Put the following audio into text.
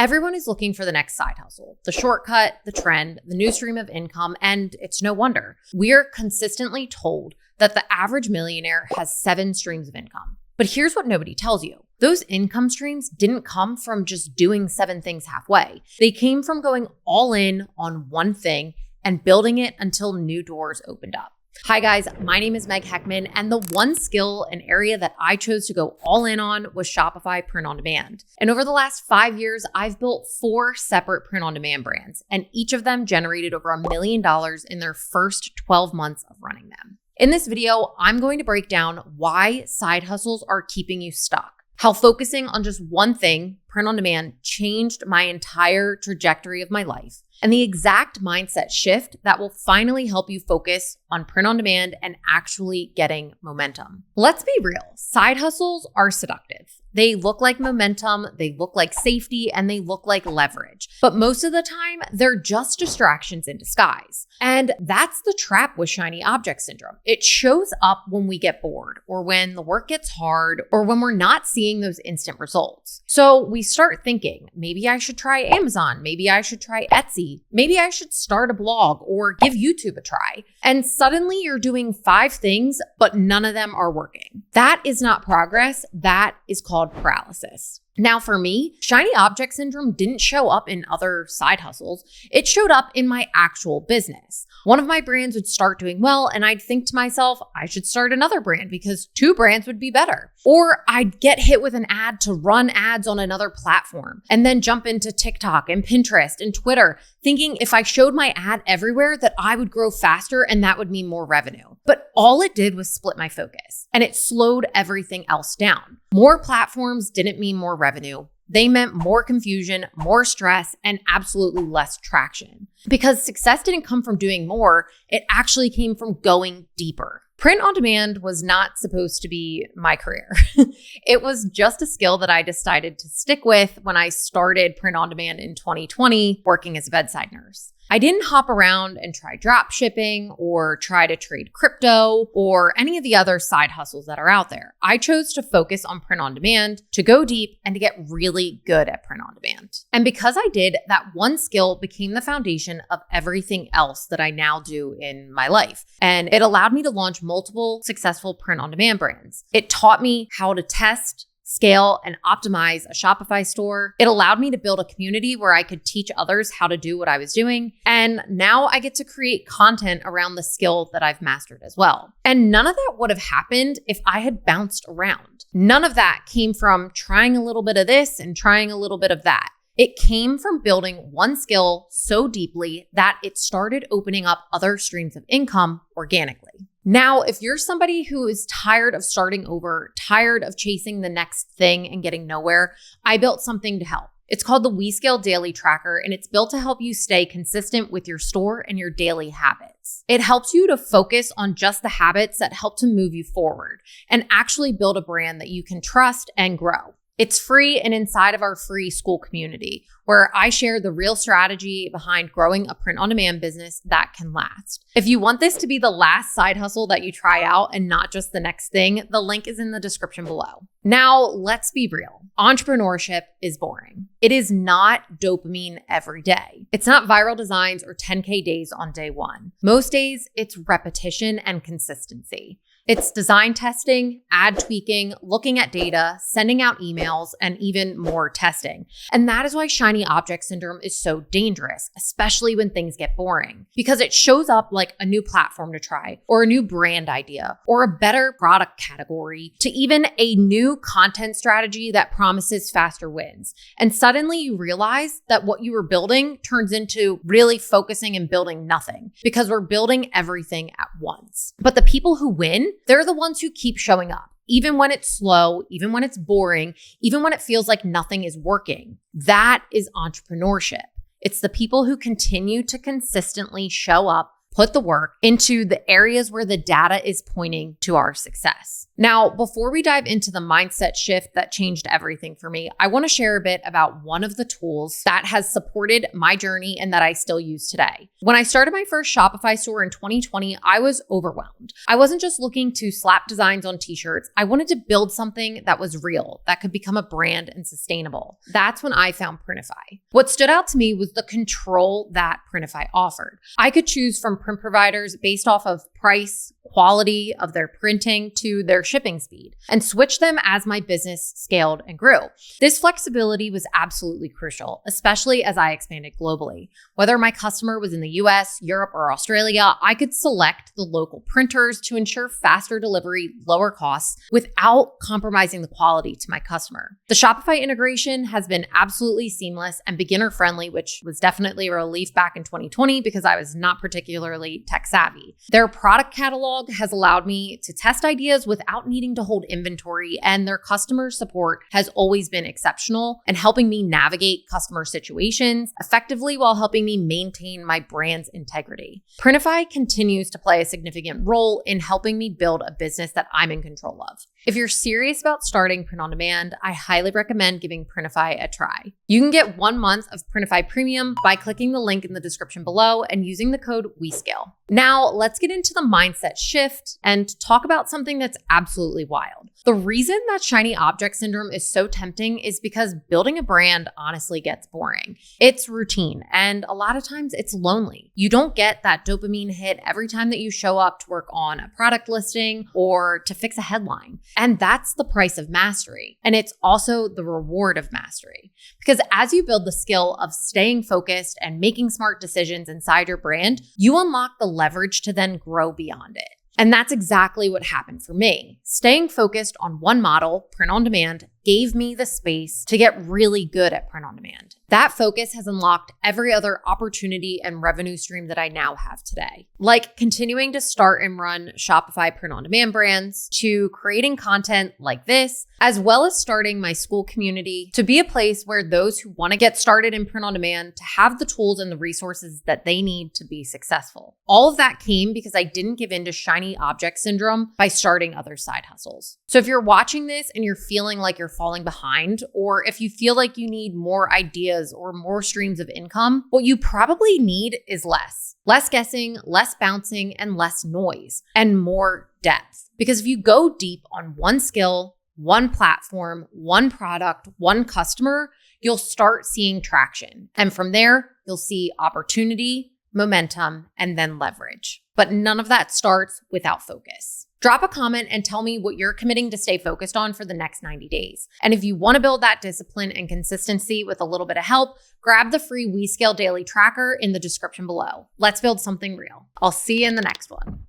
Everyone is looking for the next side hustle, the shortcut, the trend, the new stream of income, and it's no wonder. We're consistently told that the average millionaire has 7 streams of income. But here's what nobody tells you. Those income streams didn't come from just doing 7 things halfway. They came from going all in on one thing and building it until new doors opened up. Hi guys, my name is Meg Heckman, and the one skill and area that I chose to go all in on was Shopify print on demand. And over the last 5 years, I've built 4 separate print on demand brands, and each of them generated over $1 million in their first 12 months of running them. In this video, I'm going to break down why side hustles are keeping you stuck, how focusing on just one thing, print on demand, changed my entire trajectory of my life, and the exact mindset shift that will finally help you focus on print on demand and actually getting momentum. Let's be real, side hustles are seductive. They look like momentum, they look like safety, and they look like leverage. But most of the time, they're just distractions in disguise. And that's the trap with shiny object syndrome. It shows up when we get bored, or when the work gets hard, or when we're not seeing those instant results. So we start thinking, maybe I should try Amazon, maybe I should try Etsy, maybe I should start a blog or give YouTube a try. And suddenly you're doing 5 things, but none of them are working. That is not progress. That is called paralysis. Now for me, shiny object syndrome didn't show up in other side hustles. It showed up in my actual business. One of my brands would start doing well, and I'd think to myself, I should start another brand because 2 brands would be better. Or I'd get hit with an ad to run ads on another platform and then jump into TikTok and Pinterest and Twitter, thinking if I showed my ad everywhere that I would grow faster and that would mean more revenue. But all it did was split my focus, and it slowed everything else down. More platforms didn't mean more revenue. They meant more confusion, more stress, and absolutely less traction. Because success didn't come from doing more, it actually came from going deeper. Print on demand was not supposed to be my career. It was just a skill that I decided to stick with when I started print on demand in 2020, working as a bedside nurse. I didn't hop around and try drop shipping or try to trade crypto or any of the other side hustles that are out there. I chose to focus on print on demand, to go deep, and to get really good at print on demand. And because I did, that one skill became the foundation of everything else that I now do in my life. And it allowed me to launch multiple successful print on demand brands. It taught me how to test, scale, and optimize a Shopify store. It allowed me to build a community where I could teach others how to do what I was doing. And now I get to create content around the skill that I've mastered as well. And none of that would have happened if I had bounced around. None of that came from trying a little bit of this and trying a little bit of that. It came from building one skill so deeply that it started opening up other streams of income organically. Now, if you're somebody who is tired of starting over, tired of chasing the next thing and getting nowhere, I built something to help. It's called the WeScale Daily Tracker, and it's built to help you stay consistent with your store and your daily habits. It helps you to focus on just the habits that help to move you forward and actually build a brand that you can trust and grow. It's free and inside of our free school community, where I share the real strategy behind growing a print-on-demand business that can last. If you want this to be the last side hustle that you try out and not just the next thing, the link is in the description below. Now, let's be real. Entrepreneurship is boring. It is not dopamine every day. It's not viral designs or 10K days on day one. Most days, it's repetition and consistency. It's design testing, ad tweaking, looking at data, sending out emails, and even more testing. And that is why shiny object syndrome is so dangerous, especially when things get boring, because it shows up like a new platform to try, or a new brand idea, or a better product category, to even a new content strategy that promises faster wins. And suddenly you realize that what you were building turns into really focusing and building nothing, because we're building everything at once. But the people who win, they're the ones who keep showing up, even when it's slow, even when it's boring, even when it feels like nothing is working. That is entrepreneurship. It's the people who continue to consistently show up, put the work into the areas where the data is pointing to our success. Now, before we dive into the mindset shift that changed everything for me, I want to share a bit about one of the tools that has supported my journey and that I still use today. When I started my first Shopify store in 2020, I was overwhelmed. I wasn't just looking to slap designs on t-shirts. I wanted to build something that was real, that could become a brand and sustainable. That's when I found Printify. What stood out to me was the control that Printify offered. I could choose from print providers based off of price, quality of their printing to their shipping speed, and switch them as my business scaled and grew. This flexibility was absolutely crucial, especially as I expanded globally. Whether my customer was in the US, Europe, or Australia, I could select the local printers to ensure faster delivery, lower costs, without compromising the quality to my customer. The Shopify integration has been absolutely seamless and beginner-friendly, which was definitely a relief back in 2020 because I was not particularly tech savvy. Their product catalog has allowed me to test ideas without needing to hold inventory, and their customer support has always been exceptional and helping me navigate customer situations effectively while helping me maintain my brand's integrity. Printify continues to play a significant role in helping me build a business that I'm in control of. If you're serious about starting print on demand, I highly recommend giving Printify a try. You can get 1 month of Printify Premium by clicking the link in the description below and using the code WeScale. Now, let's get into the mindset shift and talk about something that's absolutely wild. The reason that shiny object syndrome is so tempting is because building a brand honestly gets boring. It's routine, and a lot of times it's lonely. You don't get that dopamine hit every time that you show up to work on a product listing or to fix a headline. And that's the price of mastery. And it's also the reward of mastery. Because as you build the skill of staying focused and making smart decisions inside your brand, you unlock the leverage to then grow beyond it. And that's exactly what happened for me. Staying focused on one model, print on demand, gave me the space to get really good at print on demand. That focus has unlocked every other opportunity and revenue stream that I now have today. Like continuing to start and run Shopify print on demand brands, to creating content like this, as well as starting my school community to be a place where those who want to get started in print on demand to have the tools and the resources that they need to be successful. All of that came because I didn't give in to shiny object syndrome by starting other side hustles. So if you're watching this and you're feeling like you're falling behind, or if you feel like you need more ideas or more streams of income, what you probably need is less. Less guessing, less bouncing, and less noise, and more depth. Because if you go deep on one skill, one platform, one product, one customer, you'll start seeing traction. And from there, you'll see opportunity, momentum, and then leverage. But none of that starts without focus. Drop a comment and tell me what you're committing to stay focused on for the next 90 days. And if you want to build that discipline and consistency with a little bit of help, grab the free WeScale Daily Tracker in the description below. Let's build something real. I'll see you in the next one.